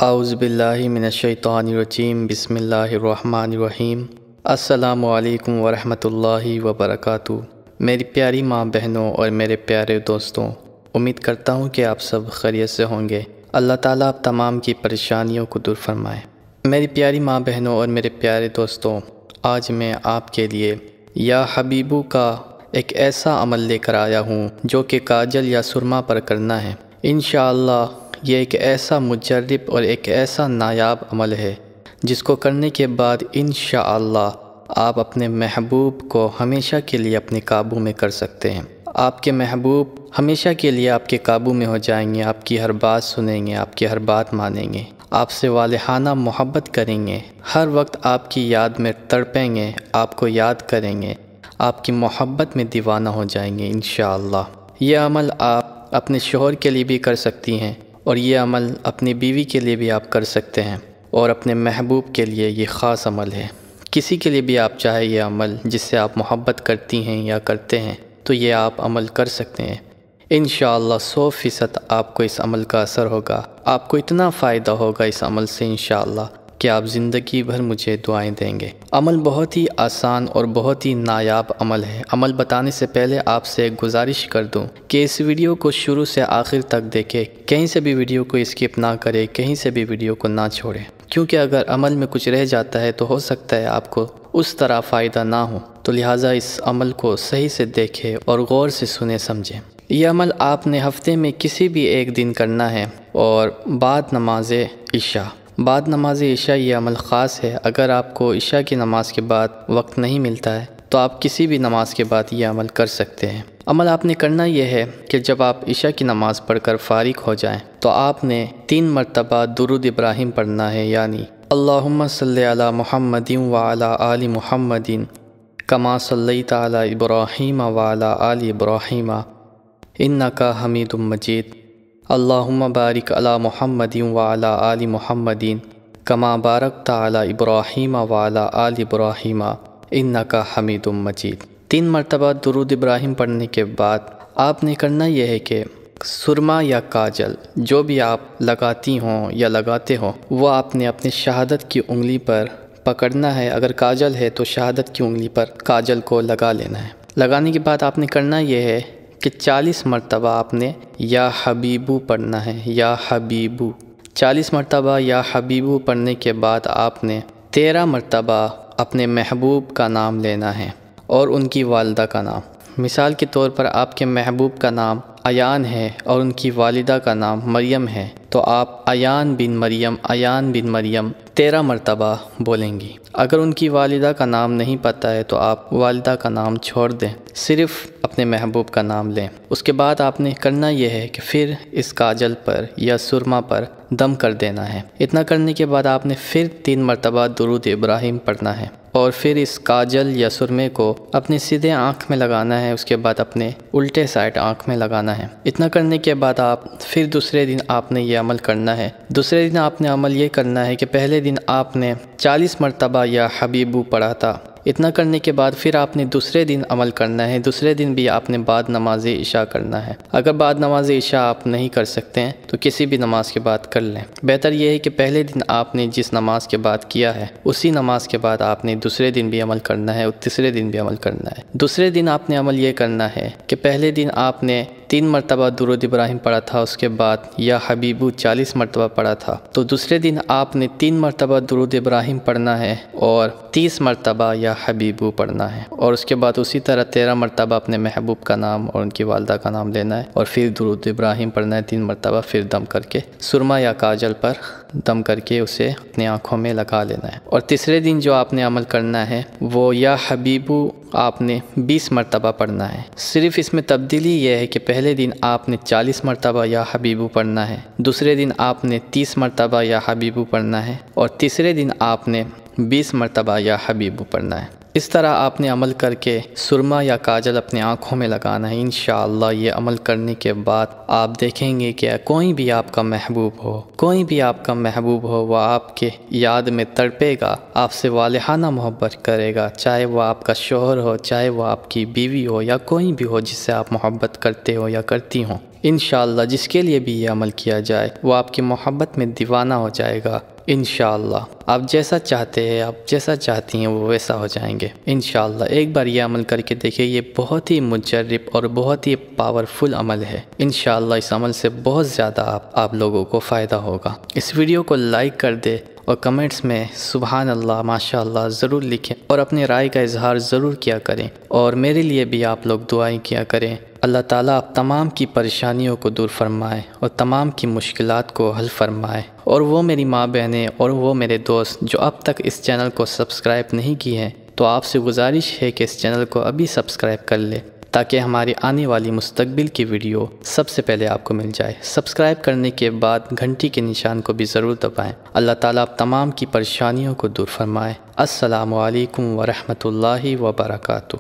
اعوذ باللہ من الشیطان الرجیم بسم اللہ الرحمن الرحیم۔ السلام علیکم ورحمۃ اللہ وبرکاتہ۔ میری پیاری ماں بہنوں اور میرے پیارے دوستوں، امید کرتا ہوں کہ آپ سب خیریت سے ہوں گے۔ اللہ تعالیٰ آپ تمام کی پریشانیوں کو دور فرمائے۔ میری پیاری ماں بہنوں اور میرے پیارے دوستوں، آج میں آپ کے لیے یا حبیبو کا ایک ایسا عمل لے کر آیا ہوں جو کہ کاجل یا سرما پر کرنا ہے۔ انشاءاللہ یہ ایک ایسا مجرب اور ایک ایسا نایاب عمل ہے جس کو کرنے کے بعد انشاءاللہ آپ اپنے محبوب کو ہمیشہ کے لیے اپنے قابو میں کر سکتے ہیں۔ آپ کے محبوب ہمیشہ کے لیے آپ کے قابو میں ہو جائیں گے، آپ کی ہر بات سنیں گے، آپ کی ہر بات مانیں گے، آپ سے والہانہ محبت کریں گے، ہر وقت آپ کی یاد میں تڑپیں گے، آپ کو یاد کریں گے، آپ کی محبت میں دیوانہ ہو جائیں گے انشاءاللہ۔ یہ عمل آپ اپنے شوہر کے لیے بھی کر سکتی ہیں اور یہ عمل اپنی بیوی کے لیے بھی آپ کر سکتے ہیں، اور اپنے محبوب کے لیے یہ خاص عمل ہے۔ کسی کے لیے بھی آپ چاہے یہ عمل جس سے آپ محبت کرتی ہیں یا کرتے ہیں تو یہ آپ عمل کر سکتے ہیں۔ انشاءاللہ 100% آپ کو اس عمل کا اثر ہوگا، آپ کو اتنا فائدہ ہوگا اس عمل سے انشاءاللہ کہ آپ زندگی بھر مجھے دعائیں دیں گے۔ عمل بہت ہی آسان اور بہت ہی نایاب عمل ہے۔ عمل بتانے سے پہلے آپ سے ایک گزارش کر دوں کہ اس ویڈیو کو شروع سے آخر تک دیکھیں، کہیں سے بھی ویڈیو کو اسکپ نہ کرے، کہیں سے بھی ویڈیو کو نہ چھوڑیں، کیونکہ اگر عمل میں کچھ رہ جاتا ہے تو ہو سکتا ہے آپ کو اس طرح فائدہ نہ ہو، تو لہٰذا اس عمل کو صحیح سے دیکھیں اور غور سے سنیں سمجھیں۔ یہ عمل آپ نے ہفتے میں کسی بھی ایک دن کرنا ہے اور بعد نماز عشاء یہ عمل خاص ہے۔ اگر آپ کو عشاء کی نماز کے بعد وقت نہیں ملتا ہے تو آپ کسی بھی نماز کے بعد یہ عمل کر سکتے ہیں۔ عمل آپ نے کرنا یہ ہے کہ جب آپ عشاء کی نماز پڑھ کر فارغ ہو جائیں تو آپ نے 3 مرتبہ درود ابراہیم پڑھنا ہے، یعنی اللہم صلی علی محمد وعلی آل محمد کما صلیت علی ابراہیم وعلی آل ابراہیم انک حمید مجید، اللہم بارک علی محمد وعلی آل محمد کما بارکت علی ابراہیم وعلی آل ابراہیم انک حمید مجید۔ 3 مرتبہ درود ابراہیم پڑھنے کے بعد آپ نے کرنا یہ ہے کہ سرما یا کاجل جو بھی آپ لگاتی ہوں یا لگاتے ہوں وہ آپ نے اپنے شہادت کی انگلی پر پکڑنا ہے۔ اگر کاجل ہے تو شہادت کی انگلی پر کاجل کو لگا لینا ہے۔ لگانے کے بعد آپ نے کرنا یہ ہے کہ 40 مرتبہ آپ نے یا حبیبو پڑھنا ہے، یا حبیبو 40 مرتبہ یا حبیبو پڑھنے کے بعد آپ نے 13 مرتبہ اپنے محبوب کا نام لینا ہے اور ان کی والدہ کا نام۔ مثال کے طور پر آپ کے محبوب کا نام ایان ہے اور ان کی والدہ کا نام مریم ہے، تو آپ ایان بن مریم 13 مرتبہ بولیں گی۔ اگر ان کی والدہ کا نام نہیں پتہ ہے تو آپ والدہ کا نام چھوڑ دیں، صرف اپنے محبوب کا نام لیں۔ اس کے بعد آپ نے کرنا یہ ہے کہ پھر اس کاجل پر یا سرما پر دم کر دینا ہے۔ اتنا کرنے کے بعد آپ نے پھر 3 مرتبہ درود ابراہیم پڑھنا ہے اور پھر اس کاجل یا سرمے کو اپنے سیدھے آنکھ میں لگانا ہے، اس کے بعد اپنے الٹے سائڈ آنکھ میں لگانا ہے۔ اتنا کرنے کے بعد آپ پھر دوسرے دن آپ نے یہ عمل کرنا ہے۔ دوسرے دن آپ نے عمل یہ کرنا ہے کہ پہلے دن آپ نے 40 مرتبہ یا حبیبو پڑھا تھا۔ اتنا کرنے کے بعد پھر آپ نے دوسرے دن عمل کرنا ہے۔ دوسرے دن بھی آپ نے بعد نماز عشاء کرنا ہے۔ اگر بعد نماز عشاء آپ نہیں کر سکتے ہیں تو کسی بھی نماز کے بعد کر لیں۔ بہتر یہ ہے کہ پہلے دن آپ نے جس نماز کے بعد کیا ہے اسی نماز کے بعد آپ نے دوسرے دن بھی عمل کرنا ہے اور تیسرے دن بھی عمل کرنا ہے۔ دوسرے دن آپ نے عمل یہ کرنا ہے کہ پہلے دن آپ نے 3 مرتبہ درود ابراہیم پڑھا تھا، اس کے بعد یا حبیبو 40 مرتبہ پڑھا تھا، تو دوسرے دن آپ نے 3 مرتبہ درود ابراہیم پڑھنا ہے اور 30 مرتبہ یا حبیبو پڑھنا ہے، اور اس کے بعد اسی طرح 13 مرتبہ اپنے محبوب کا نام اور ان کی والدہ کا نام لینا ہے اور پھر درود ابراہیم پڑھنا ہے 3 مرتبہ، پھر دم کر کے سرما یا کاجل پر دم کر کے اسے اپنی آنکھوں میں لگا لینا ہے۔ اور تیسرے دن جو آپ نے عمل کرنا ہے وہ یا حبیبو آپ نے 20 مرتبہ پڑھنا ہے۔ صرف اس میں تبدیلی یہ ہے کہ پہلے دن آپ نے 40 مرتبہ یا حبیبو پڑھنا ہے، دوسرے دن آپ نے 30 مرتبہ یا حبیبو پڑھنا ہے اور تیسرے دن آپ نے 20 مرتبہ یا حبیبو پڑھنا ہے۔ اس طرح آپ نے عمل کر کے سرما یا کاجل اپنی آنکھوں میں لگانا ہے۔ انشاءاللہ یہ عمل کرنے کے بعد آپ دیکھیں گے کہ کوئی بھی آپ کا محبوب ہو وہ آپ کے یاد میں تڑپے گا، آپ سے والہانہ محبت کرے گا، چاہے وہ آپ کا شوہر ہو، چاہے وہ آپ کی بیوی ہو یا کوئی بھی ہو جس سے آپ محبت کرتے ہو یا کرتی ہوں۔ انشاءاللہ جس کے لیے بھی یہ عمل کیا جائے وہ آپ کی محبت میں دیوانہ ہو جائے گا انشاءاللہ۔ آپ جیسا چاہتے ہیں، آپ جیسا چاہتی ہیں وہ ویسا ہو جائیں گے انشاءاللہ۔ ایک بار یہ عمل کر کے دیکھیں، یہ بہت ہی مجرب اور بہت ہی پاورفل عمل ہے۔ انشاءاللہ اس عمل سے بہت زیادہ آپ لوگوں کو فائدہ ہوگا۔ اس ویڈیو کو لائک کر دے اور کمنٹس میں سبحان اللہ ماشاءاللہ ضرور لکھیں اور اپنے رائے کا اظہار ضرور کیا کریں، اور میرے لیے بھی آپ لوگ دعائیں کیا کریں۔ اللہ تعالیٰ آپ تمام کی پریشانیوں کو دور فرمائے اور تمام کی مشکلات کو حل فرمائے۔ اور وہ میری ماں بہنیں اور وہ میرے دوست جو اب تک اس چینل کو سبسکرائب نہیں کی ہیں، تو آپ سے گزارش ہے کہ اس چینل کو ابھی سبسکرائب کر لیں تاکہ ہماری آنے والی مستقبل کی ویڈیو سب سے پہلے آپ کو مل جائے۔ سبسکرائب کرنے کے بعد گھنٹی کے نشان کو بھی ضرور دبائیں۔ اللہ تعالیٰ آپ تمام کی پریشانیوں کو دور فرمائے۔ السلام علیکم ورحمۃ اللہ وبرکاتہ۔